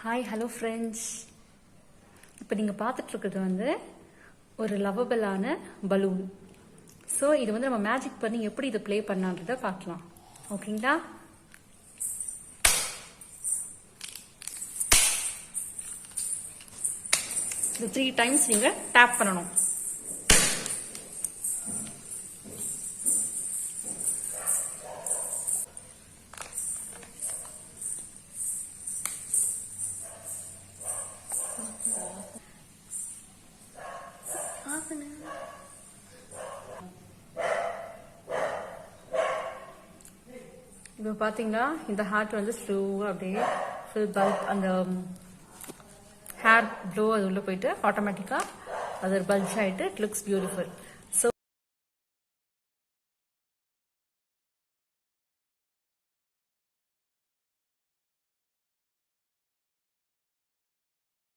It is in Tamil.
Hi hello friends. இப்போ நீங்கள் பார்த்துட்ருக்கிறது வந்து ஒரு லவபிளான பலூன். ஸோ இது வந்து நம்ம மேஜிக் பண்ணி எப்படி இதை ப்ளே பண்ணான்றதை பார்க்கலாம். ஓகேங்களா? இது 3 டைம்ஸ் நீங்கள் டேப் பண்ணணும். இப்போ பார்த்தீங்களா, இந்த ஹார்ட் வந்து ஸ்லோவாக அப்படியே ஃபுல் பல்ப் அந்த ஹேர் ப்ளோ அது உள்ளே போயிட்டு ஆட்டோமேட்டிக்காக அது ஒரு பல்ஜ் ஆகிட்டு இட் லுக்ஸ் பியூட்டிஃபுல்.